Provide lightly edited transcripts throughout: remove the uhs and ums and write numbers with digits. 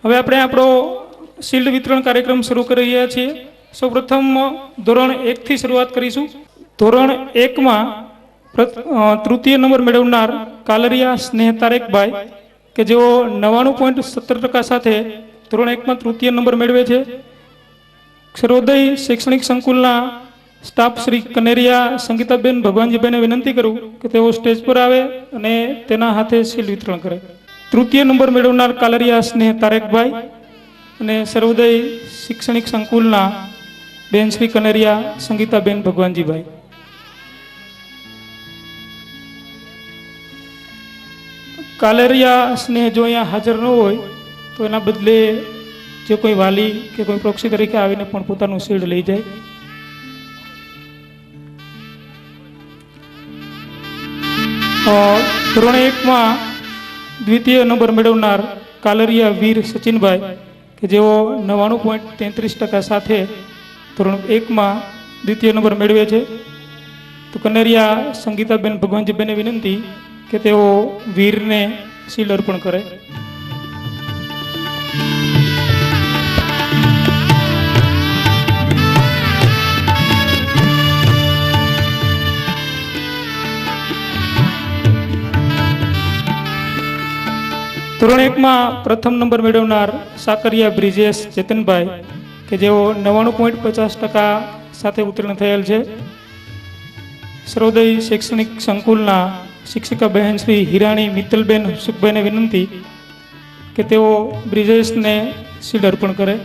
હવે આપણે આપણો શિલ્ડ વિતરણ કાર્યક્રમ શરૂ કરી રહ્યા છીએ. સૌપ્રથમ ધોરણ 1 થી શરૂઆત કરીશું. ધોરણ 1 માં તૃતીય નંબર મેળવનાર કાલરિયા સ્નેહ તારેકભાઈ કે જેઓ 99.17% સાથે ધોરણ 1 માં તૃતીય નંબર મેળવે છે. સર્વોદય શૈક્ષણિક સંકુલના સ્ટાફ શ્રી કનેરિયા સંગીતાબેન ભગવાનજીભાઈને વિનંતી કરું કે તેઓ સ્ટેજ પર આવે અને તેના હાથે શિલ્ડ વિતરણ કરે. તૃતીય નંબર મેળવનાર કાલરિયા સ્નેહ તારેકભાઈ અને સર્વોદય શૈક્ષણિક સંકુલના બેન શ્રી કનેરિયા સંગીતાબેન ભગવાનજીભાઈ. કાલરિયા સ્નેહ જો અહીંયા હાજર ન હોય તો એના બદલે જે કોઈ વાલી કે કોઈ પ્રોક્સી તરીકે આવીને પણ પોતાનું શિલ્ડ લઈ જાય. ધોરણ 1 માં દ્વિતીય નંબર મેળવનાર કાલરિયા વીર સચિનભાઈ કે જેઓ 99.33% સાથે ધોરણ 1 માં દ્વિતીય નંબર મેળવે છે. તો કનેરિયા સંગીતાબેન ભગવાનજીભાઈને વિનંતી કે તેઓ વીરને શિલ્ડ અર્પણ કરે. ધોરણ 1 માં પ્રથમ નંબર મેળવનાર સાકરિયા બ્રિજેશ ચેતનભાઈ કે જેઓ 99.50% સાથે ઉત્તીર્ણ થયેલ છે. સર્વોદય શૈક્ષણિક સંકુલના શિક્ષિકા બહેન શ્રી હિરાણી મિત્તલબેન સુખભાઈને વિનંતી કે તેઓ બ્રિજેશને શિલ્ડ અર્પણ કરે.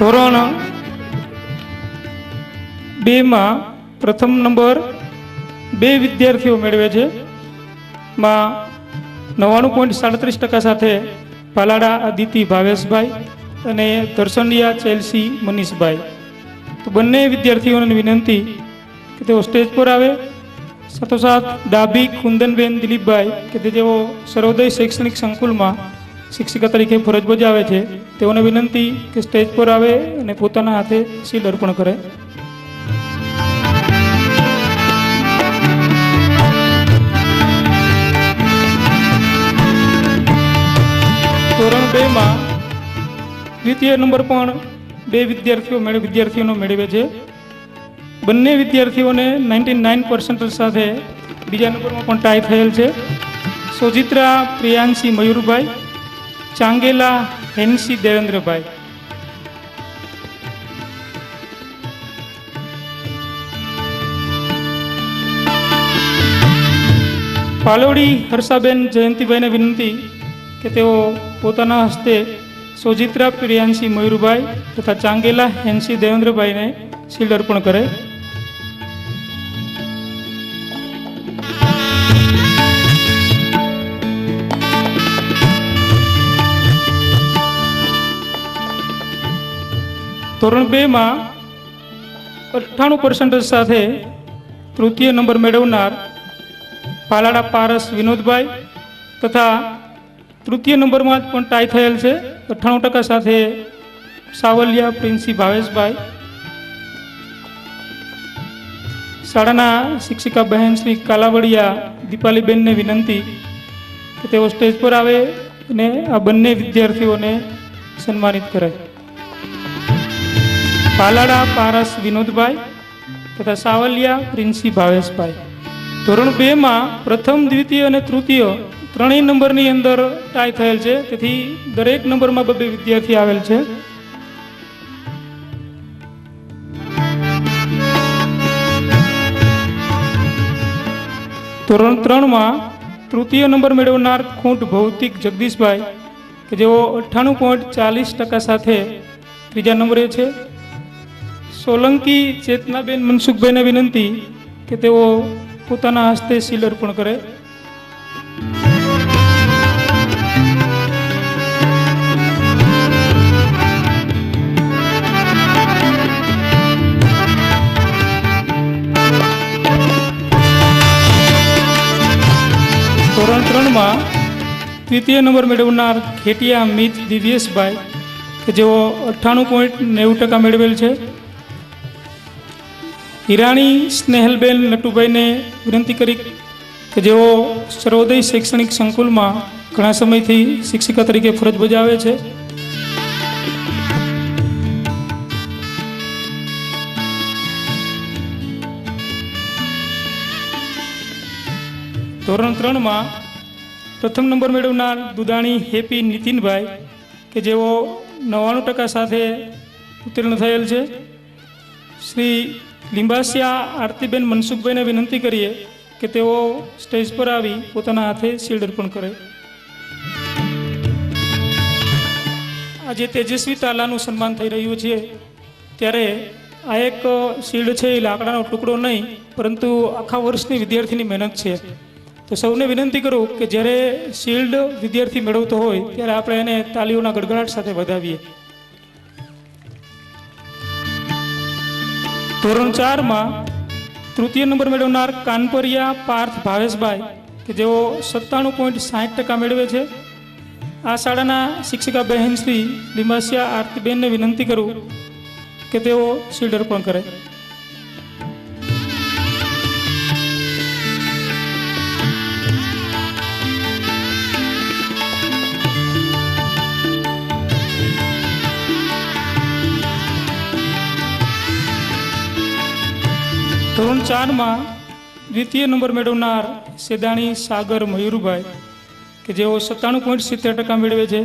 ધોરણ 2 માં પ્રથમ નંબર 2 વિદ્યાર્થીઓ મેળવે છે. માં 99.37% સાથે પાલાડા આદિતિ ભાવેશભાઈ અને દર્શનિયા ચેલ્સી મનીષભાઈ. તો બંને વિદ્યાર્થીઓને વિનંતી કે તેઓ સ્ટેજ પર આવે. સાથોસાથ ડાભી કુંદનબેન દિલીપભાઈ કે જેઓ સર્વોદય શૈક્ષણિક સંકુલમાં શિક્ષિકા તરીકે ફરજ બજાવે છે તેઓને વિનંતી કે સ્ટેજ પર આવે અને પોતાના હાથે શિલ્ડ અર્પણ કરે. ધોરણ 2 માં દ્વિતીય નંબર પણ 2 વિદ્યાર્થીઓનો મેળવે છે. બંને વિદ્યાર્થીઓને 99% સાથે બીજા નંબરમાં પણ ટાઈ થયેલ છે. સોજિત્રા પ્રિયાંશી મયુરભાઈ, ચાંગેલા હેન્સી દેવેન્દ્રભાઈ. પાલોડી હર્ષાબેન જયંતિભાઈને વિનંતી કે તેઓ પોતાના હસ્તે સોજિત્રા પ્રિયાંશી મયુરભાઈ તથા ચાંગેલા હેન્સી દેવેન્દ્રભાઈને શિલ્ડ અર્પણ કરે. ધોરણ 2 માં 98% સાથે તૃતીય નંબર મેળવનાર પાલાડા પારસ વિનોદભાઈ તથા તૃતીય નંબરમાં પણ ટાઈ થયેલ છે 98% સાથે સાવલિયા પ્રિન્સી ભાવેશભાઈ. શાળાના શિક્ષિકા બહેન શ્રી કાલાવડિયા દીપાલીબેનને વિનંતી કે તેઓ સ્ટેજ પર આવે અને આ બંને વિદ્યાર્થીઓને સન્માનિત કરે. પાલાડા પારસ વિનોદભાઈ તથા સાવલિયા પ્રિન્સી ભાવેશભાઈ. ધોરણ 2 માં પ્રથમ, દ્વિતીય અને તૃતીય ત્રણેય નંબરની અંદર ટાઈ થયેલ છે. તેથી દરેક નંબરમાં 2 વિદ્યાર્થી આવેલ છે. ધોરણ 3 માં તૃતીય નંબર મેળવનાર ખૂંટ ભૌતિક જગદીશભાઈ કે જેઓ 98.40% સાથે ત્રીજા નંબરે છે. સોલંકી ચેતનાબેન મનસુખભાઈને વિનંતી કે તેઓ પોતાના હસ્તે શિલ્ડ અર્પણ કરે. ધોરણ 3માં તૃતીય નંબર મેળવનાર ખેટિયા મિત દિવ્યેશભાઈ કે જેઓ 98.90% મેળવેલ છે. હિરાણી સ્નેહલબેન નટુભાઈને વિનંતી કરી કે જેઓ સર્વોદય શૈક્ષણિક સંકુલમાં ઘણા સમયથી શિક્ષિકા તરીકે ફરજ બજાવે છે. ધોરણ 3માં પ્રથમ નંબર મેળવનાર દુદાણી હેપી નીતિનભાઈ કે જેઓ 99% સાથે ઉત્તીર્ણ થયેલ છે. શ્રી લીંબાસિયા આરતીબેન મનસુખભાઈને વિનંતી કરીએ કે તેઓ સ્ટેજ પર આવી પોતાના હાથે શિલ્ડ અર્પણ કરે. આજે તેજસ્વી તાલાનું સન્માન થઈ રહ્યું છે ત્યારે આ એક શિલ્ડ છે એ લાકડાનો ટુકડો નહીં પરંતુ આખા વર્ષની વિદ્યાર્થીની મહેનત છે. તો સૌને વિનંતી કરું કે જ્યારે શિલ્ડ વિદ્યાર્થી મેળવતો હોય ત્યારે આપણે એને તાલીઓના ગડગડાટ સાથે વધાવીએ. ધોરણ 4માં તૃતીય નંબર મેળવનાર કાનપરિયા પાર્થ ભાવેશભાઈ કે જેઓ 97.60% મેળવે છે. આ શાળાના શિક્ષિકા બહેન શ્રી લીંબાસિયા આરતીબેનને વિનંતી કરું કે તેઓ શિલ્ડ અર્પણ કરે. ધોરણ 4માં દ્વિતીય નંબર મેળવનાર સેદાણી સાગર મયુરભાઈ કે જેઓ 97.70% મેળવે છે.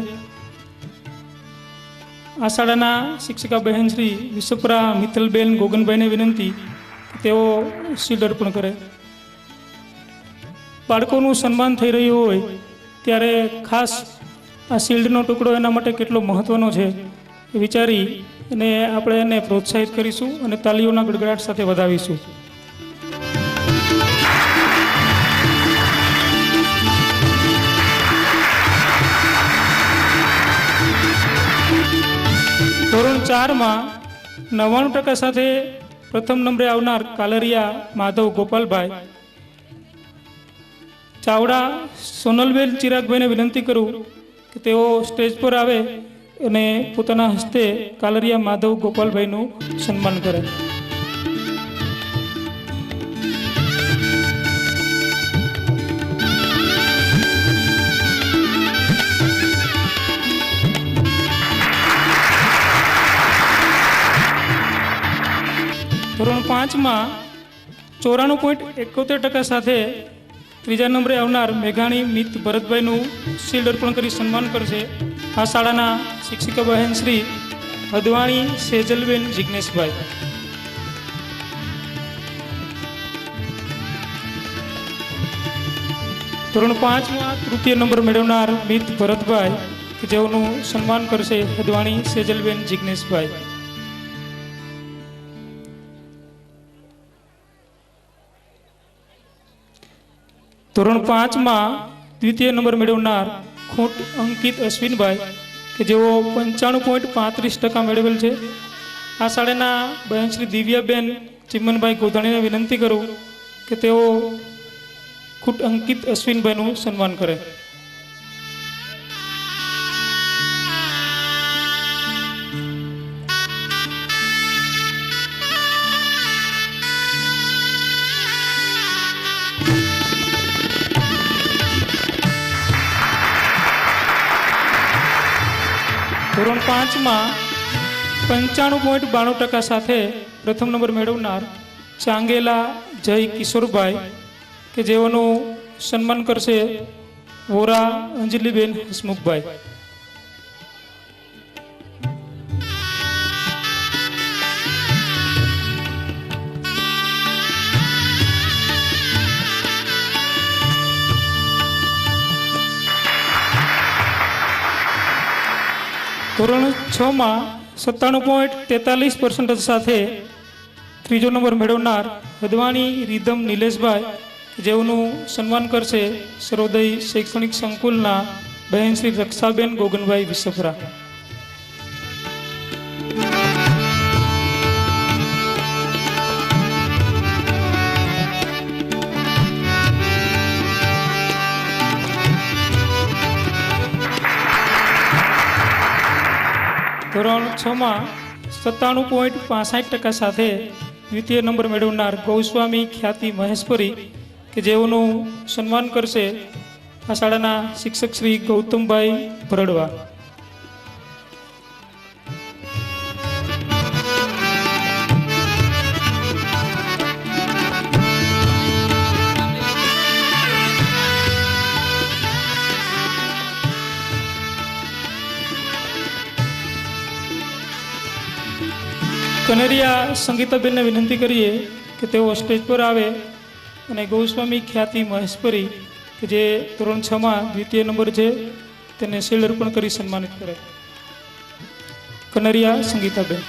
આ શાળાના શિક્ષિકા બહેન શ્રી વિશ્વપરા મિત્તલબેન ગોગનભાઈને વિનંતી કે તેઓ શિલ્ડ અર્પણ કરે. બાળકોનું સન્માન થઈ રહ્યું હોય ત્યારે ખાસ આ શિલ્ડનો ટુકડો એના માટે કેટલો મહત્વનો છે એ વિચારી અને આપણે એને પ્રોત્સાહિત કરીશું અને તાલીઓના ગડગડાટ સાથે વધાવીશું. ધોરણ 4માં 99% સાથે પ્રથમ નંબરે આવનાર કાલરિયા માધવ ગોપાલભાઈ ચાવડા સોનલબેન ચિરાગભાઈને વિનંતી કરું કે તેઓ સ્ટેજ પર આવે અને પોતાના હસ્તે કાલરિયા માધવ ગોપાલભાઈનું સન્માન કરે. ધોરણ 5માં 94.71% સાથે ત્રીજા નંબરે આવનાર મેઘાણી મિત ભરતભાઈનું શિલ્ડ અર્પણ કરી સન્માન કરશે. આ શાળાના શિક્ષિકા બહેન શ્રી હદવાણી સેજલબેન જિજ્ઞેશભાઈ. ધોરણ 5માં તૃતીય નંબર મેળવનાર મિત ભરતભાઈ કે જેઓનું સન્માન કરશે હદવાણી સેજલબેન જિજ્ઞેશભાઈ. ધોરણ 5માં દ્વિતીય નંબર મેળવનાર ખૂંટ અંકિત અશ્વિનભાઈ કે જેઓ 95.35% મેળવેલ છે. આ શાળાના બહેન શ્રી દિવ્યાબેન ચિમનભાઈ ગોધાણીને વિનંતી કરું કે તેઓ ખૂંટ અંકિત અશ્વિનભાઈનું સન્માન કરે. ધોરણ 5માં 95.92% સાથે પ્રથમ નંબર મેળવનાર ચાંગેલા જય કિશોરભાઈ કે જેઓનું સન્માન કરશે વોરા અંજલિબેન હસમુખભાઈ. ધોરણ 6માં 97.43% સાથે ત્રીજો નંબર મેળવનાર હદવાણી રીધમ નિલેશભાઈ જેઓનું સન્માન કરશે સર્વોદય શૈક્ષણિક સંકુલના બહેન શ્રી રક્ષાબેન ગોગનભાઈ વિસપરા. ધોરણ 6માં 97.65% સાથે દ્વિતીય નંબર મેળવનાર ગૌસ્વામી ખ્યાતિ મહેશ્વરી કે જેઓનું સન્માન કરશે આ શાળાના શિક્ષક શ્રી ગૌતમભાઈ ભરડવા. કનેરિયા સંગીતાબેનને વિનંતી કરીએ કે તેઓ સ્ટેજ પર આવે અને ગૌસ્વામી ખ્યાતિ મહેશ્વરી કે જે ધોરણ 6માં દ્વિતીય નંબર છે તેને શિલ્ડ અર્પણ કરી સન્માનિત કરે. કનેરિયા સંગીતાબેન.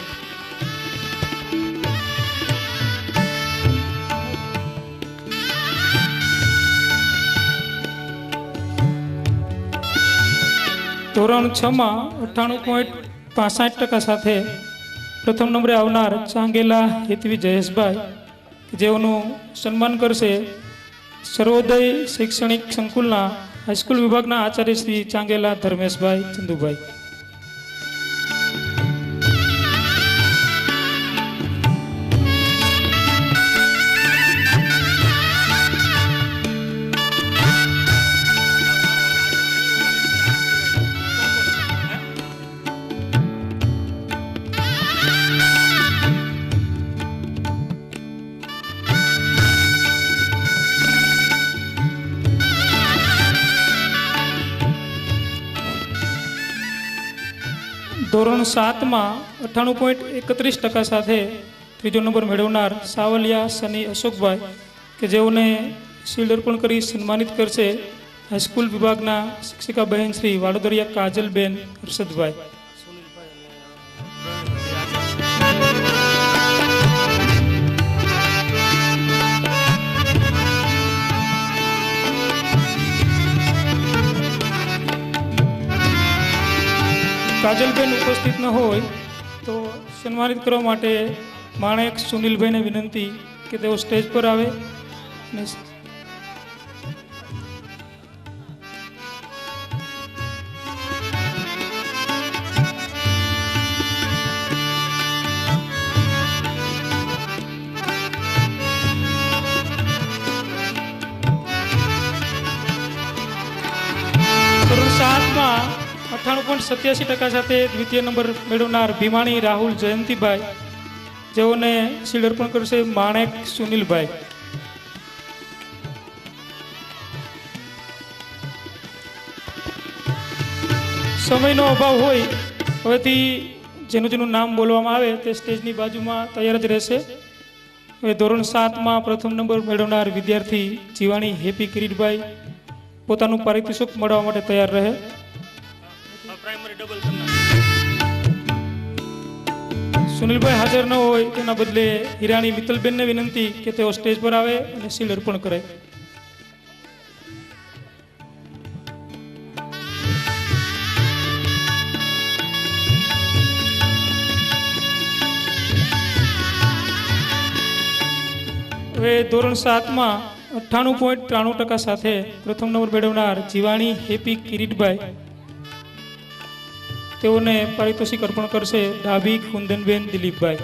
ધોરણ 6માં 98.65% સાથે પ્રથમ નંબરે આવનાર ચાંગેલા હેતવી જયેશભાઈ જેઓનું સન્માન કરશે સર્વોદય શૈક્ષણિક સંકુલના હાઈસ્કૂલ વિભાગના આચાર્ય શ્રી ચાંગેલા ધર્મેશભાઈ ચંદુભાઈ. ધોરણ 7માં 98.31% સાથે ત્રીજો નંબર મેળવનાર સાવલિયા સની અશોકભાઈ કે જેઓને શિલ્ડ અર્પણ કરી સન્માનિત કરશે હાઈસ્કૂલ વિભાગના શિક્ષિકા બહેન શ્રી વાડોદરિયા કાજલબેન હર્ષદભાઈ. કાજલબેન ઉપસ્થિત ન હોય તો સન્માનિત કરવા માટે માણેક સુનિલભાઈને વિનંતી કે તેઓ સ્ટેજ પર આવે અને ધોરણ 7માં 98.87% સાથે દ્વિતીય નંબર મેળવનાર ભીમાણી રાહુલ જયંતિભાઈ જેઓને શિલ્ડ અર્પણ કરશે માણેક સુનિલભાઈ. સમયનો અભાવ હોય હવેથી જેનું નામ બોલવામાં આવે તે સ્ટેજની બાજુમાં તૈયાર જ રહેશે. હવે ધોરણ 7માં પ્રથમ નંબર મેળવનાર વિદ્યાર્થી જીવાણી હેપી કિરીટભાઈ પોતાનું પારિતોષિક મળવા માટે તૈયાર રહે. સુનિલભાઈ હાજર ન હોય તેના બદલે હિરાણી મિત્તલબેનને વિનંતી કે તેઓ સ્ટેજ પર આવે અને શિલ્ડ અર્પણ કરે. હવે ધોરણ 7માં 98.93% સાથે પ્રથમ નંબર મેળવનાર જીવાણી હેપી કિરીટભાઈ તેઓને પારિતોષિક અર્પણ કરશે ડાભી કુંદનબેન દિલીપભાઈ.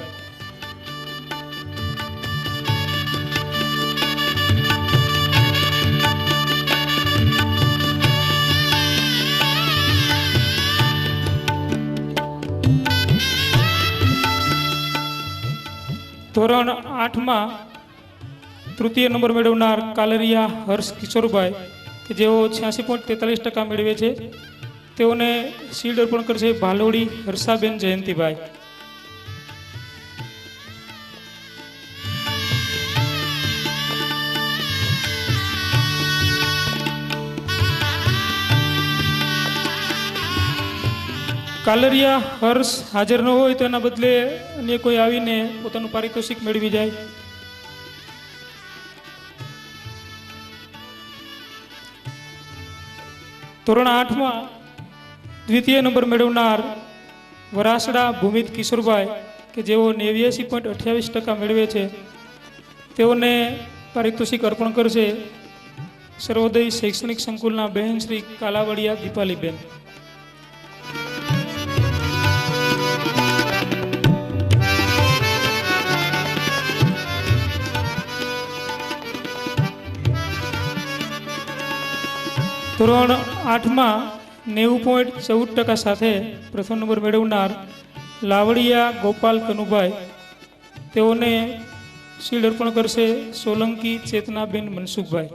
ધોરણ 8માં તૃતીય નંબર મેળવનાર કાલરિયા હર્ષ કિશોરભાઈ કે જેઓ 86.43% મેળવે છે તેઓને શિલ્ડ અર્પણ કરશે ભાલોડી હર્ષાબેન જયંતિભાઈ. કાલરિયા હર્ષ હાજર ન હોય તો એના બદલે અન્ય કોઈ આવીને પોતાનું પારિતોષિક મેળવી જાય. ધોરણ 8માં દ્વિતીય નંબર મેળવનાર વરાસડા ભૂમિત કિશોરભાઈ કે જેઓ 89.28% મેળવે છે તેઓને પારિતોષિક અર્પણ કરશે સર્વોદય શૈક્ષણિક સંકુલના બહેન શ્રી કાલાવડિયા દીપાલીબેન. ધોરણ 8માં 90.14% સાથે પ્રથમ નંબર મેળવનાર લાવડિયા ગોપાલ કનુભાઈ, તેઓને શીલ્ડ અર્પણ કરશે સોલંકી ચેતનાબેન મનસુખભાઈ.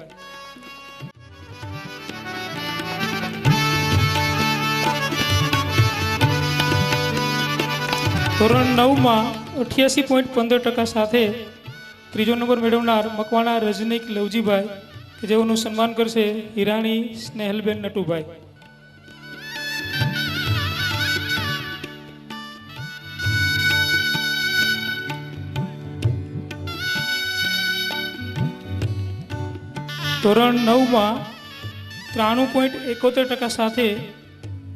ધોરણ 9માં 88.15% સાથે ત્રીજો નંબર મેળવનાર મકવાણા રજનીક લવજીભાઈ, કે જેઓનું સન્માન કરશે હિરાણી સ્નેહલબેન નટુભાઈ. ધોરણ 9માં 93.71% સાથે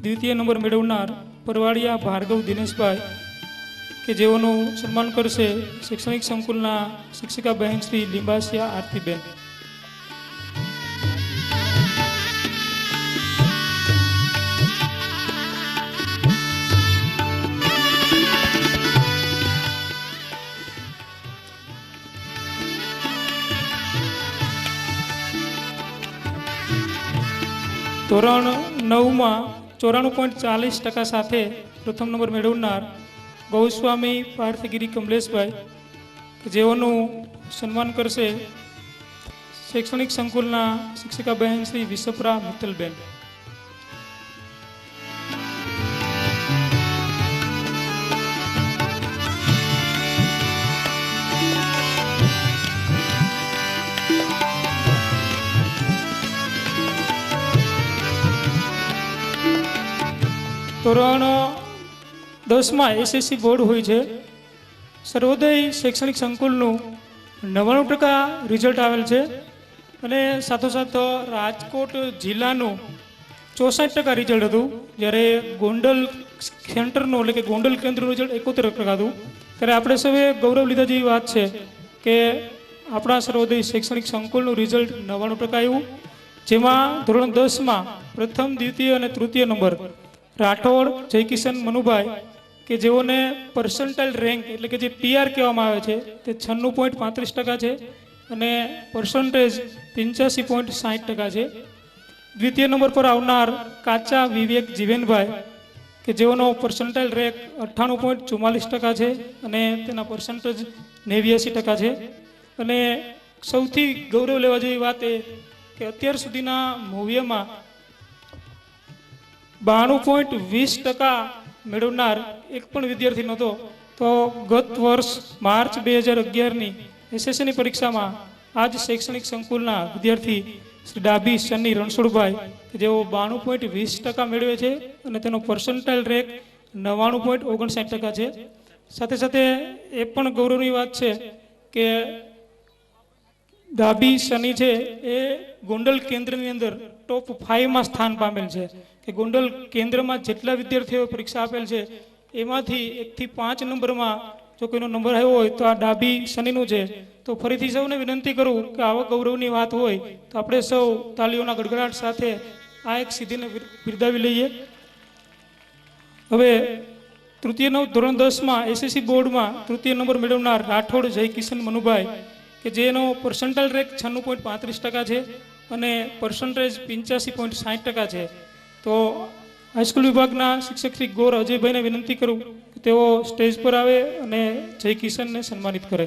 દ્વિતીય નંબર મેળવનાર પરવાડિયા ભાર્ગવ દિનેશભાઈ, કે જેઓનું સન્માન કરશે શૈક્ષણિક સંકુલના શિક્ષિકા બહેન શ્રી લીંબાસિયા આરતીબેન. ધોરણ 9માં 94.40% સાથે પ્રથમ નંબર મેળવનાર ગૌસ્વામી પાર્થગીરી કમલેશભાઈ, કે જેઓનું સન્માન કરશે શૈક્ષણિક સંકુલના શિક્ષિકા બહેન શ્રી વિસપરા મિત્તલબેન. ધોરણ 10માં એસએસસી બોર્ડ હોય છે. સર્વોદય શૈક્ષણિક સંકુલનું 99% રિઝલ્ટ આવેલ છે અને સાથોસાથ રાજકોટ જિલ્લાનું 64% રિઝલ્ટ હતું, જ્યારે ગોંડલ સેન્ટરનું એટલે કે ગોંડલ કેન્દ્રનું રિઝલ્ટ 71% હતું. ત્યારે આપણે સૌએ ગૌરવ લીધા જેવી વાત છે કે આપણા સર્વોદય શૈક્ષણિક સંકુલનું રિઝલ્ટ 99% આવ્યું, જેમાં ધોરણ 10માં પ્રથમ, દ્વિતીય અને તૃતીય નંબર રાઠોડ જયકિશન મનુભાઈ, કે જેઓને પર્સન્ટાઇલ રેન્ક એટલે કે જે PR કહેવામાં આવે છે તે 96.35% છે અને પર્સન્ટેજ 85.60% છે. દ્વિતીય નંબર પર આવનાર કાચા વિવેક જીવેનભાઈ, કે જેઓનો પર્સન્ટાઇલ રેન્ક 98.44% છે અને તેના પર્સન્ટેજ 89% છે. અને સૌથી ગૌરવ લેવા જેવી વાત એ કે અત્યાર સુધીના મૂવ્યમાં 92.20% મેળવનાર એક પણ વિદ્યાર્થી નહોતો. તો ગત વર્ષ માર્ચ 2011ની એસએસસીની પરીક્ષામાં આ જ શૈક્ષણિક સંકુલના વિદ્યાર્થી શ્રી ડાભી સન્ની રણછોડભાઈ, કે જેઓ 92.20% મેળવે છે અને તેનો પર્સન્ટાઇલ રેન્ક 99.59% છે. સાથે સાથે એ પણ ગૌરવની વાત છે કે ડાભી સની છે એ ગોંડલ કેન્દ્રની અંદર ટોપ 5માં સ્થાન પામેલ છે, કે ગોંડલ કેન્દ્રમાં જેટલા વિદ્યાર્થીઓ પરીક્ષા આપેલ છે એમાંથી 1 થી 5 નંબરમાં જો કોઈનો નંબર આવ્યો હોય તો આ ડાભી સનીનું છે. તો ફરીથી સૌને વિનંતી કરું કે આવા ગૌરવની વાત હોય તો આપણે સૌ તાળીઓના ગડગડાટ સાથે આ એક સિદ્ધિને બિરદાવી લઈએ. હવે ધોરણ 10માં એસએસસી બોર્ડમાં તૃતીય નંબર મેળવનાર રાઠોડ જયકિશન મનુભાઈ, કે જેનો પર્સન્ટાઇલ રેન્ક 96.35% છે અને પર્સન્ટેજ 85.60% છે. તો હાઈસ્કૂલ વિભાગના શિક્ષક શ્રી ગોર અજયભાઈને વિનંતી કરું કે તેઓ સ્ટેજ પર આવે અને જય કિશનને સન્માનિત કરે.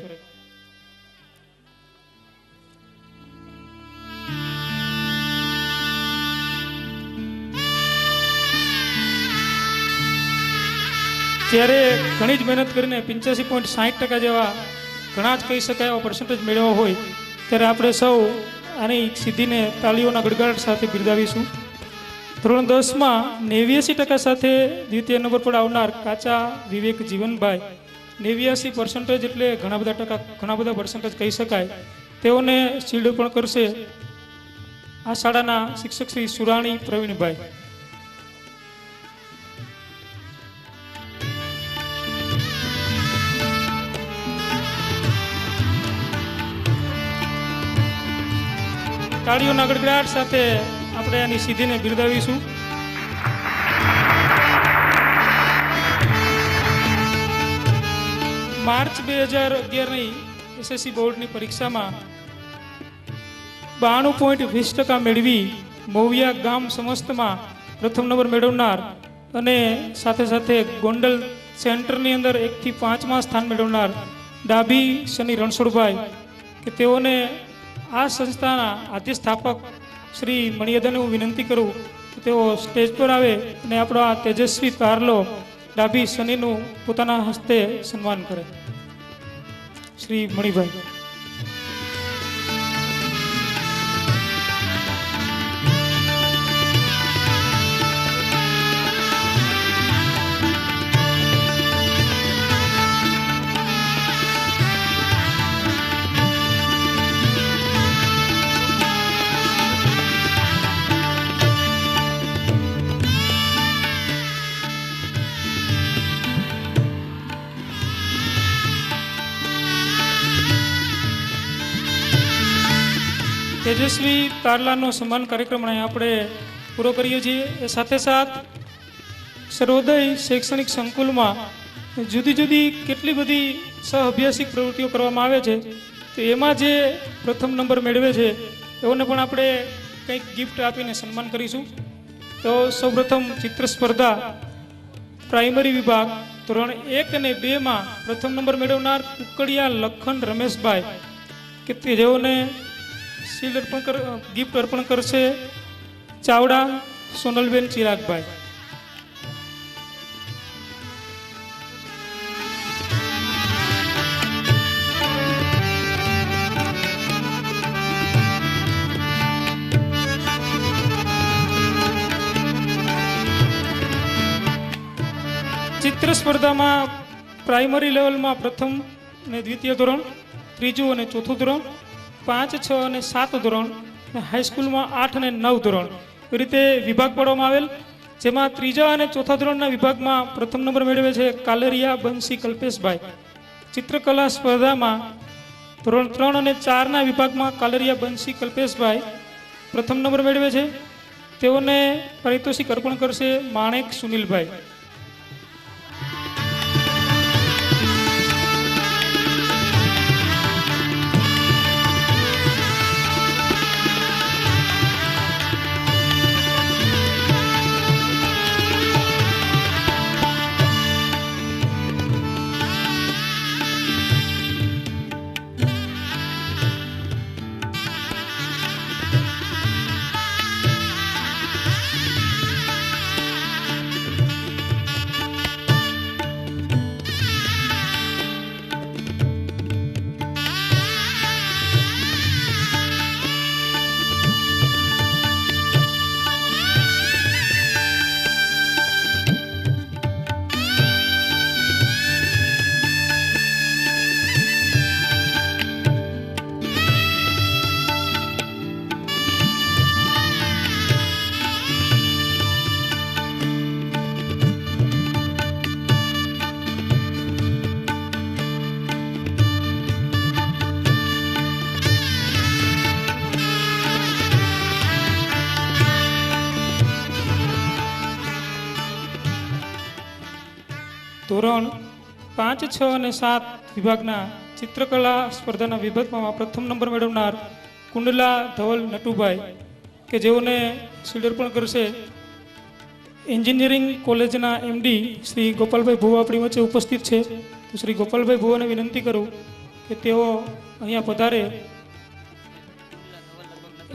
જ્યારે ઘણી જ મહેનત કરીને 85.60% જેવા ઘણા જ કહી શકાય એવા પર્સન્ટેજ મેળવ્યો હોય ત્યારે આપણે સૌ આની સિદ્ધિને તાળીઓના ગડગડાટ સાથે બિરદાવીશું. ધોરણ 10માં 89% સાથે દ્વિતીય નંબર પર આવનાર કાચા વિવેક જીવનભાઈ, 89% એટલે ઘણા બધા પર્સન્ટેજ કહી શકાય. તેઓને શિલ્ડ પણ કરશે આ શાળાના શિક્ષક શ્રી સુરાણી પ્રવીણભાઈ. તાળીઓના ગડગડાટ સાથે આપણે આની સિદ્ધિને બિરદાવીશું. માર્ચ 2011ની એસએસસી બોર્ડની પરીક્ષામાં 92.20% મેળવી મોવિયા ગામ સમસ્તમાં પ્રથમ નંબર મેળવનાર અને સાથે સાથે ગોંડલ સેન્ટરની અંદર 1 થી 5માં સ્થાન મેળવનાર ડાભી શનિ રણછોડભાઈ કે તેઓને આ સંસ્થાના આદ્ય સ્થાપક શ્રી મણિયદાને હું વિનંતી કરું કે તેઓ સ્ટેજ પર આવે અને આપણો આ તેજસ્વી તારલો ડાભી શનિનું પોતાના હસ્તે સન્માન કરે. શ્રી મણિભાઈ. તેજસ્વી તારલાનો સન્માન કાર્યક્રમ આપણે પૂરો કરીએ છીએ. એ સાથે સાથ સર્વોદય શૈક્ષણિક સંકુલમાં જુદી જુદી કેટલી બધી સહઅભ્યાસિક પ્રવૃત્તિઓ કરવામાં આવે છે, તો એમાં જે પ્રથમ નંબર મેળવે છે એઓને પણ આપણે કંઈક ગિફ્ટ આપીને સન્માન કરીશું. તો સૌપ્રથમ ચિત્ર સ્પર્ધા પ્રાઇમરી વિભાગ ધોરણ 1 અને 2માં પ્રથમ નંબર મેળવનાર કુકડિયા લખન રમેશભાઈ કે જેઓને શિલ્ડ ગિફ્ટ અર્પણ કરશે ચાવડા સોનલબેન ચિરાગભાઈ. ચિત્ર સ્પર્ધામાં પ્રાઇમરી લેવલમાં પ્રથમ અને દ્વિતીય ધોરણ, ત્રીજું અને ચોથું ધોરણ, 5, 6 અને 7 ધોરણ, હાઈસ્કૂલમાં 8 અને 9 ધોરણ એ રીતે વિભાગ પાડવામાં આવેલ. જેમાં ત્રીજા અને ચોથા ધોરણના વિભાગમાં પ્રથમ નંબર મેળવે છે કાલરિયા બંસી કલ્પેશભાઈ. ચિત્રકલા સ્પર્ધામાં ધોરણ 3 અને 4ના વિભાગમાં કાલરિયા બંસી કલ્પેશભાઈ પ્રથમ નંબર મેળવે છે. તેઓને પારિતોષિક અર્પણ કરશે માણેક સુનિલભાઈ. ધોરણ 5, 6 અને 7 વિભાગના ચિત્રકલા સ્પર્ધાના વિભાગમાં પ્રથમ નંબર મેળવનાર કુંડલા ધવલ નટુભાઈ કે જેઓને શિલ્ડ અર્પણ કરશે એન્જિનિયરિંગ કોલેજના MD શ્રી ગોપાલભાઈ ભુવા આપણી વચ્ચે ઉપસ્થિત છે. તો શ્રી ગોપાલભાઈ ભુવાને વિનંતી કરું કે તેઓ અહીંયા પધારે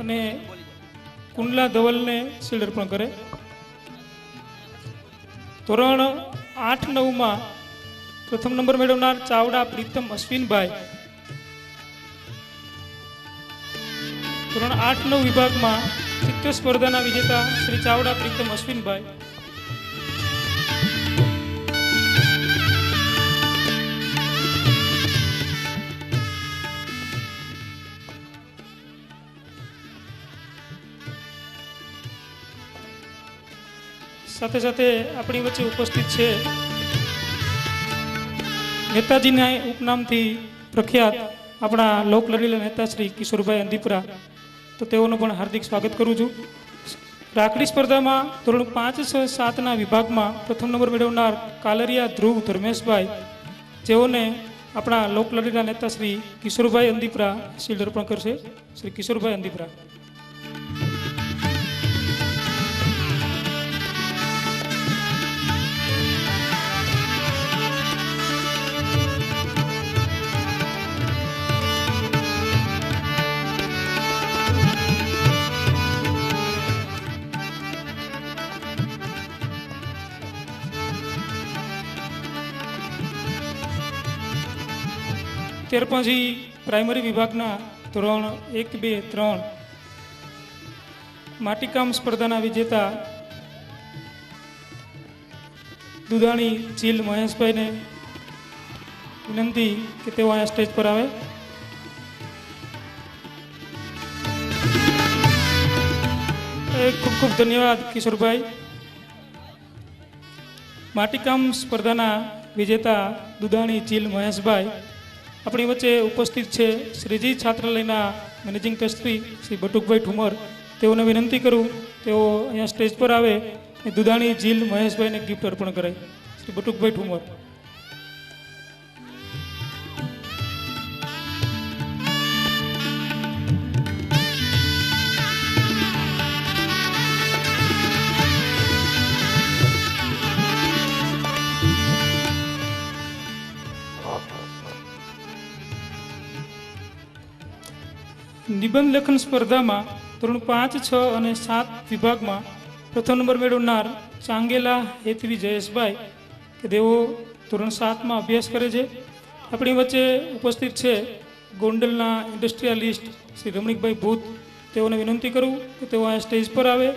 અને કુંડલા ધવલને શિલ્ડ અર્પણ કરે. ધોરણ 8, 9માં પ્રથમ નંબર મેળવનાર ચાવડા પ્રીતમ અશ્વિનભાઈ. ધોરણ 8, 9 વિભાગમાં ચિત્ર સ્પર્ધાના વિજેતા શ્રી ચાવડા પ્રીતમ અશ્વિનભાઈ. સાથે સાથે આપણી વચ્ચે ઉપસ્થિત છે નેતાજીના ઉપનામથી પ્રખ્યાત આપણા લોકલાડીલા નેતા શ્રી કિશોરભાઈ અંદીપરા. તો તેઓનું પણ હાર્દિક સ્વાગત કરું છું. રાખડી સ્પર્ધામાં ધોરણ 5, 6, 7ના વિભાગમાં પ્રથમ નંબર મેળવનાર કાલરિયા ધ્રુવ ધર્મેશભાઈ જેઓને આપણા લોકલાડીલા નેતા શ્રી કિશોરભાઈ અંદીપરા શિલ્ડ અર્પણ કરશે. શ્રી કિશોરભાઈ અંદીપરા. ત્યાર પછી પ્રાઇમરી વિભાગના ધોરણ 1, 2, 3 માટીકામ સ્પર્ધાના વિજેતા દુધાણી ચીલ મહેશભાઈને વિનંતી કે તેઓ અહીંયા સ્ટેજ પર આવે. ખૂબ ખૂબ ધન્યવાદ કિશોરભાઈ. માટીકામ સ્પર્ધાના વિજેતા દુધાણી ચીલ મહેશભાઈ આપણી વચ્ચે ઉપસ્થિત છે. શ્રીજી છાત્રાલયના મેનેજિંગ ટ્રસ્ટી શ્રી બટુકભાઈ ઠુમર, તેઓને વિનંતી કરું તેઓ અહીંયા સ્ટેજ પર આવે અને દુધાણી ચીલ મહેશભાઈને ગિફ્ટ અર્પણ કરે. શ્રી બટુકભાઈ ઠુમર. નિબંધ લેખન સ્પર્ધામાં ધોરણ 5, 6 અને 7 વિભાગમાં પ્રથમ નંબર મેળવનાર ચાંગેલા હેતવી જયેશભાઈ કે તેઓ ધોરણ 7માં અભ્યાસ કરે છે. આપણી વચ્ચે ઉપસ્થિત છે ગોંડલના ઇન્ડસ્ટ્રીયાલિસ્ટ શ્રી રમણીકભાઈ ભૂત, તેઓને વિનંતી કરું કે તેઓ આ સ્ટેજ પર આવે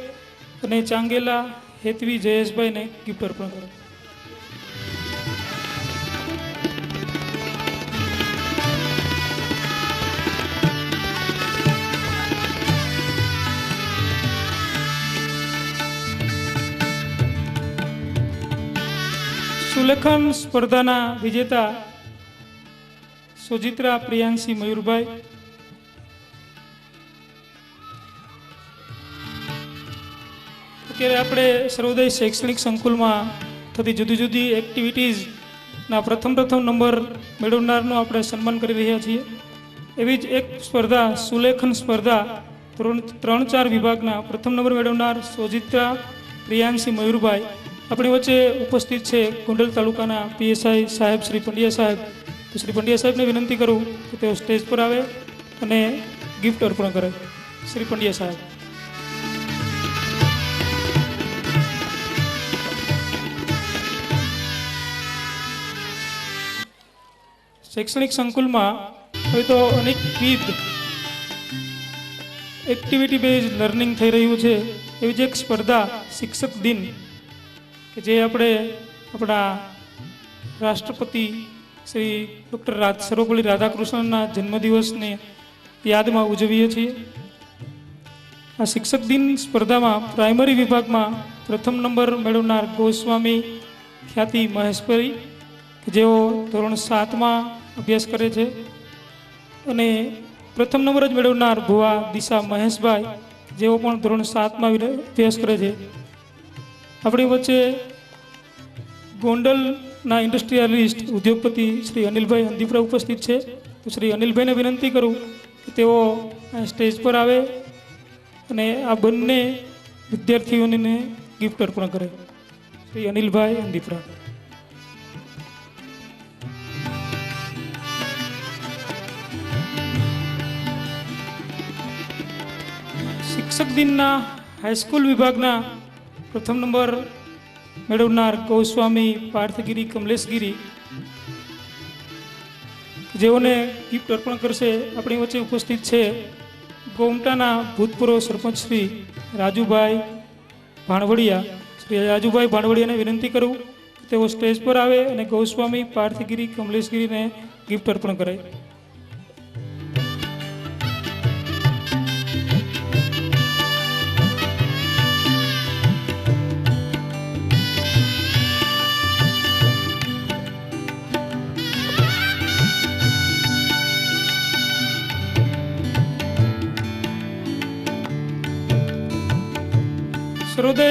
અને ચાંગેલા હેતવી જયેશભાઈને ગિફ્ટ અર્પણ કરે. સુલેખન સ્પર્ધાના વિજેતા સોજિત્રા પ્રિયાંશી મયુરભાઈ. અત્યારે આપણે સર્વોદય શૈક્ષણિક સંકુલમાં થતી જુદી જુદી એક્ટિવિટીઝના પ્રથમ નંબર મેળવનારનું આપણે સન્માન કરી રહ્યા છીએ. એવી જ એક સ્પર્ધા સુલેખન સ્પર્ધા ધોરણ 3, 4 વિભાગના પ્રથમ નંબર મેળવનાર સોજિત્રા પ્રિયાંશી મયુરભાઈ આપણી વચ્ચે ઉપસ્થિત છે. ગોંડલ તાલુકાના પીએસઆઈ સાહેબ શ્રી પંડ્યા સાહેબ. તો શ્રી પંડ્યા સાહેબને વિનંતી કરું કે તેઓ સ્ટેજ પર આવે અને ગિફ્ટ અર્પણ કરે. શ્રી પંડ્યા સાહેબ. શૈક્ષણિક સંકુલમાં હવે તો અનેકવિધ એક્ટિવિટી બેઝ લર્નિંગ થઈ રહ્યું છે. એવી જ એક સ્પર્ધા શિક્ષક દિન કે જે આપણે આપણા રાષ્ટ્રપતિ શ્રી ડૉક્ટર સર્વપલ્લી રાધાકૃષ્ણનના જન્મદિવસને યાદમાં ઉજવીએ છીએ. આ શિક્ષક દિન સ્પર્ધામાં પ્રાઇમરી વિભાગમાં પ્રથમ નંબર મેળવનાર ગોસ્વામી ખ્યાતિ મહેશભાઈ કે જેઓ ધોરણ 7માં અભ્યાસ કરે છે અને પ્રથમ નંબર જ મેળવનાર ભુવા દિશા મહેશભાઈ જેઓ પણ ધોરણ 7માં અભ્યાસ કરે છે. આપણી વચ્ચે ગોંડલના ઇન્ડસ્ટ્રીયાલિસ્ટ ઉદ્યોગપતિ શ્રી અનિલભાઈ હંદીપરા ઉપસ્થિત છે. તો શ્રી અનિલભાઈને વિનંતી કરું કે તેઓ સ્ટેજ પર આવે અને આ બંને વિદ્યાર્થીઓને ગિફ્ટ અર્પણ કરે. શ્રી અનિલભાઈ હંદીપરા. શિક્ષક દિનના હાઈસ્કૂલ વિભાગના પ્રથમ નંબર મેળવનાર ગૌસ્વામી પાર્થગીરી કમલેશગીરી જેઓને ગિફ્ટ અર્પણ કરશે. આપણી વચ્ચે ઉપસ્થિત છે ગોમટાના ભૂતપૂર્વ સરપંચ શ્રી રાજુભાઈ ભાણવડિયા. શ્રી રાજુભાઈ ભાણવડિયાને વિનંતી કરું કે તેઓ સ્ટેજ પર આવે અને ગૌસ્વામી પાર્થગીરી કમલેશગીરીને ગિફ્ટ અર્પણ કરે. સર્વોદય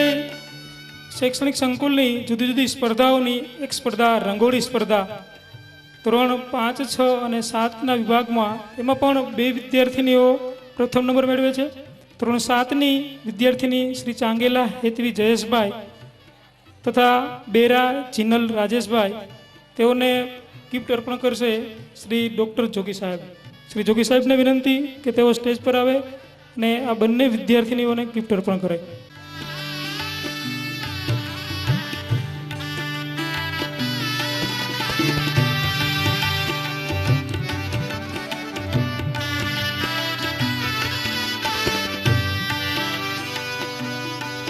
શૈક્ષણિક સંકુલની જુદી જુદી સ્પર્ધાઓની એક સ્પર્ધા રંગોળી સ્પર્ધા ધોરણ 5, 6 અને 7ના વિભાગમાં એમાં પણ 2 વિદ્યાર્થીનીઓ પ્રથમ નંબર મેળવે છે. ધોરણ 7ની વિદ્યાર્થીની શ્રી ચાંગેલા હેતવી જયેશભાઈ તથા બેરા જિનલ રાજેશભાઈ તેઓને ગિફ્ટ અર્પણ કરશે શ્રી ડૉક્ટર જોગી સાહેબ. શ્રી જોગી સાહેબને વિનંતી કે તેઓ સ્ટેજ પર આવે અને આ બંને વિદ્યાર્થીનીઓને ગિફ્ટ અર્પણ કરે.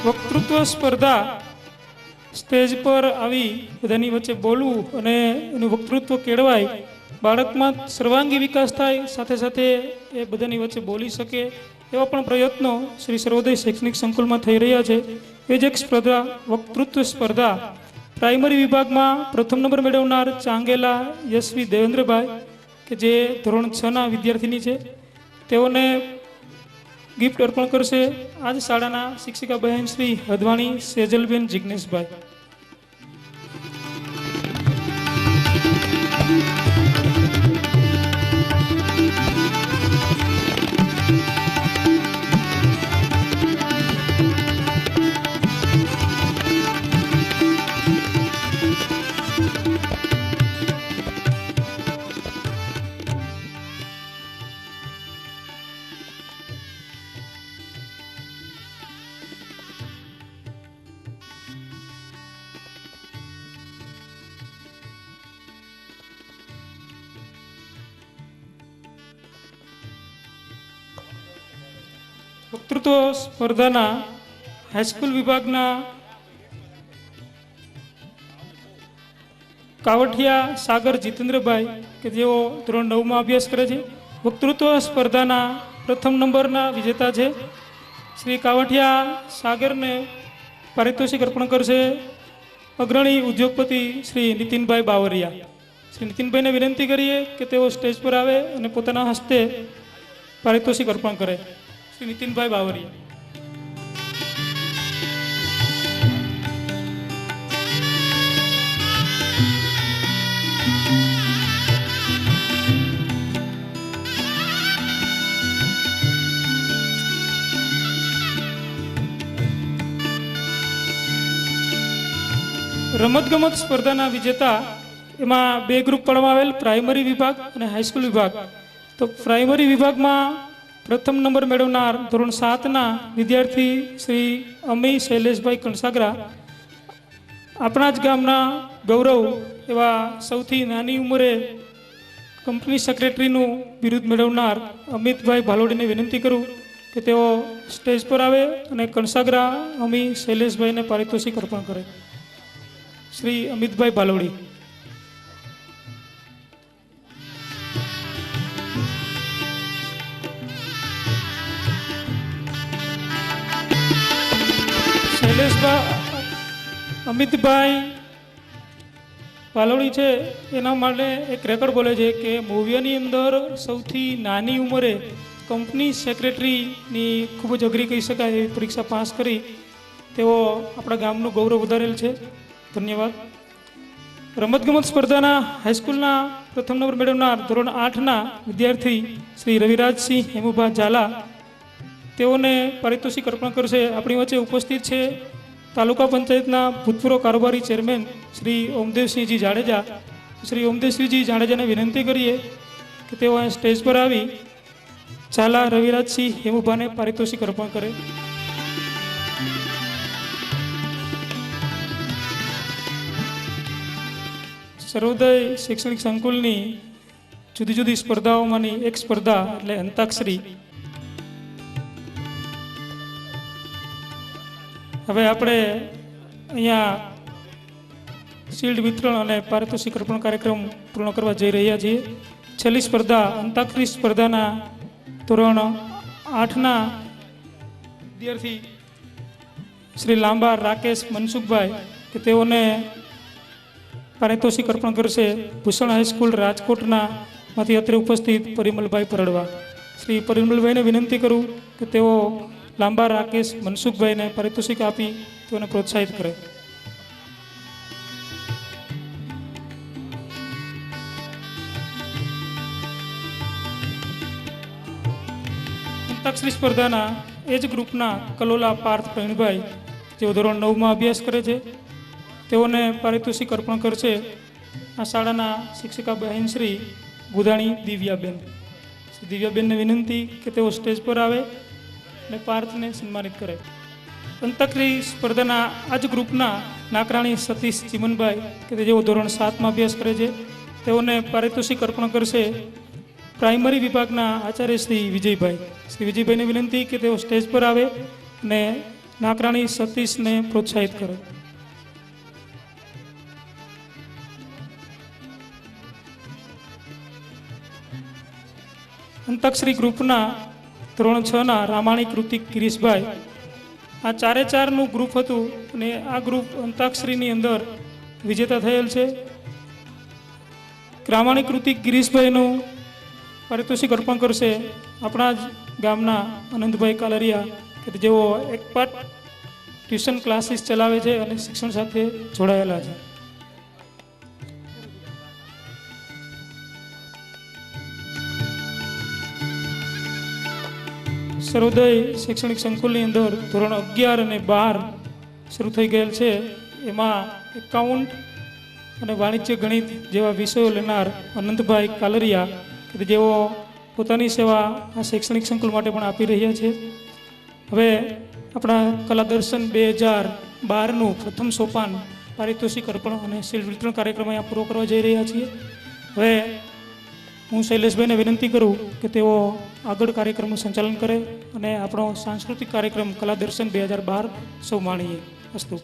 વક્તૃત્વ સ્પર્ધા સ્ટેજ પર આવી બધાની વચ્ચે બોલવું અને એનું વક્તૃત્વ કેળવાય, બાળકમાં સર્વાંગી વિકાસ થાય, સાથે સાથે એ બધાની વચ્ચે બોલી શકે એવા પણ પ્રયત્નો શ્રી સર્વોદય શૈક્ષણિક સંકુલમાં થઈ રહ્યા છે. એ જ એક સ્પર્ધા વક્તૃત્વ સ્પર્ધા પ્રાઇમરી વિભાગમાં પ્રથમ નંબર મેળવનાર ચાંગેલા યશવી દેવેન્દ્રભાઈ કે જે ધોરણ 6ના વિદ્યાર્થીની છે, તેઓને ગિફ્ટ અર્પણ કરશે આજ શાળાના શિક્ષિકા બહેન શ્રી હદવાણી સેજલબેન જિગ્નેશભાઈ. વક્તૃત્વ સ્પર્ધાના હાઈસ્કૂલ વિભાગના કાવઠિયા સાગર જીતેન્દ્રભાઈ કે જેઓ ધોરણ 9માં અભ્યાસ કરે છે, વક્તૃત્વ સ્પર્ધાના પ્રથમ નંબરના વિજેતા છે. શ્રી કાવઠિયા સાગરને પારિતોષિક અર્પણ કરશે અગ્રણી ઉદ્યોગપતિ શ્રી નીતિનભાઈ બાવરિયા. શ્રી નીતિનભાઈને વિનંતી કરીએ કે તેઓ સ્ટેજ પર આવે અને પોતાના હસ્તે પારિતોષિક અર્પણ કરે. શ્રી નીતિનભાઈ બાવરિયા. રમતગમત સ્પર્ધાના વિજેતા એમાં બે ગ્રુપ પાડવામાં આવેલ, પ્રાઇમરી વિભાગ અને હાઈસ્કૂલ વિભાગ. તો પ્રાઇમરી વિભાગમાં પ્રથમ નંબર મેળવનાર ધોરણ 7ના વિદ્યાર્થી શ્રી અમી શૈલેષભાઈ કણસાગરા, આપણા જ ગામના ગૌરવ એવા સૌથી નાની ઉંમરે કંપની સેક્રેટરીનું બિરુદ મેળવનાર અમિતભાઈ ભાલોડીને વિનંતી કરું કે તેઓ સ્ટેજ પર આવે અને કણસાગરા અમી શૈલેષભાઈને પારિતોષિક અર્પણ કરે. શ્રી અમિતભાઈ ભાલોડી. અમિતભાઈ પાલોડી છે એના માટે એક રેકોર્ડ બોલે છે કે મૂવીની અંદર સૌથી નાની ઉંમરે કંપની સેક્રેટરીની ખૂબ જ અઘરી કહી શકાય એવી પરીક્ષા પાસ કરી તેઓ આપણા ગામનું ગૌરવ વધારેલ છે. ધન્યવાદ. રમતગમત સ્પર્ધાના હાઈસ્કૂલના પ્રથમ નંબર મેળવનાર ધોરણ 8ના વિદ્યાર્થી શ્રી રવિરાજસિંહ હેમુભા ઝાલા, તેઓને પારિતોષિક અર્પણ કરશે. આપણી વચ્ચે ઉપસ્થિત છે તાલુકા પંચાયતના ભૂતપૂર્વ કારોબારી ચેરમેન શ્રી ઓમદેવસિંહજી જાડેજા. શ્રી ઓમદેવસિંહજી જાડેજાને વિનંતી કરીએ કે તેઓ અહીં સ્ટેજ પર આવી ઝાલા રવિરાજસિંહ હેમુભાને પારિતોષિક અર્પણ કરે. સર્વોદય શૈક્ષણિક સંકુલની જુદી જુદી સ્પર્ધાઓમાંની એક સ્પર્ધા એટલે અંતાક્ષરી. હવે આપણે અહીંયા શિલ્ડ વિતરણ અને પારિતોષિક અર્પણ કાર્યક્રમ પૂર્ણ કરવા જઈ રહ્યા છીએ. છેલ્લી સ્પર્ધા અંતાક્ષરી સ્પર્ધાના ધોરણ 8ના વિદ્યાર્થી શ્રી લાંબા રાકેશ મનસુખભાઈ કે તેઓને પારિતોષિક અર્પણ કરશે ભૂષણ હાઈસ્કૂલ રાજકોટના માંથી અત્રે ઉપસ્થિત પરિમલભાઈ પરડવા. શ્રી પરિમલભાઈને વિનંતી કરું કે તેઓ લાંબા રાકેશ મનસુખભાઈને પારિતોષિક આપી તેઓને પ્રોત્સાહિત કરે. અંતાક્ષરી સ્પર્ધાના એ જ ગ્રુપના કલોલા પાર્થ પ્રવીણભાઈ જેઓ ધોરણ 9માં અભ્યાસ કરે છે, તેઓને પારિતોષિક અર્પણ કરશે આ શાળાના શિક્ષિકા બહેન શ્રી ગુદાણી દિવ્યાબેન. શ્રી દિવ્યાબેનને વિનંતી કે તેઓ સ્ટેજ પર આવે અને પાર્થને સન્માનિત કરે. અંતાક્ષરી સ્પર્ધાના આ જ ગ્રુપના નાકરાણી સતીશ ચીમનભાઈ કે જેઓ ધોરણ 7માં અભ્યાસ કરે છે, તેઓને પારિતોષિક અર્પણ કરશે પ્રાઇમરી વિભાગના આચાર્ય શ્રી વિજયભાઈ. શ્રી વિજયભાઈને વિનંતી કે તેઓ સ્ટેજ પર આવે અને નાકરાણી સતીશને પ્રોત્સાહિત કરે. અંતાક્ષરી ગ્રુપના ધોરણ 6 ના રામાણી કૃતિક ગિરીશભાઈ, આ 4-4નું ગ્રુપ હતું અને આ ગ્રુપ અંતાક્ષરીની અંદર વિજેતા થયેલ છે. રામાણી કૃતિક ગિરીશભાઈનું પારિતોષિક અર્પણ કરશે આપણા જ ગામના અનંતભાઈ કાલરિયા, કે જેઓ એકપાટ ટ્યુશન ક્લાસીસ ચલાવે છે અને શિક્ષણ સાથે જોડાયેલા છે. સર્વોદય શૈક્ષણિક સંકુલની અંદર ધોરણ 11 અને 12 શરૂ થઈ ગયેલ છે. એમાં એકાઉન્ટ અને વાણિજ્ય ગણિત જેવા વિષયો લેનાર અનંતભાઈ કાલરિયા, કે જેઓ પોતાની સેવા આ શૈક્ષણિક સંકુલ માટે પણ આપી રહ્યા છે. હવે આપણા કલા દર્શન 2012નું પ્રથમ સોપાન પારિતોષિક અર્પણ અને શિલ્ડ વિતરણ કાર્યક્રમ અહીંયા પૂરો કરવા જઈ રહ્યા છીએ. હવે હું શૈલેષભાઈને વિનંતી કરું કે તેઓ આગળ કાર્યક્રમનું સંચાલન કરે અને આપણો સાંસ્કૃતિક કાર્યક્રમ કલા દર્શન 2012 સૌ માણીએ. અસ્તુ.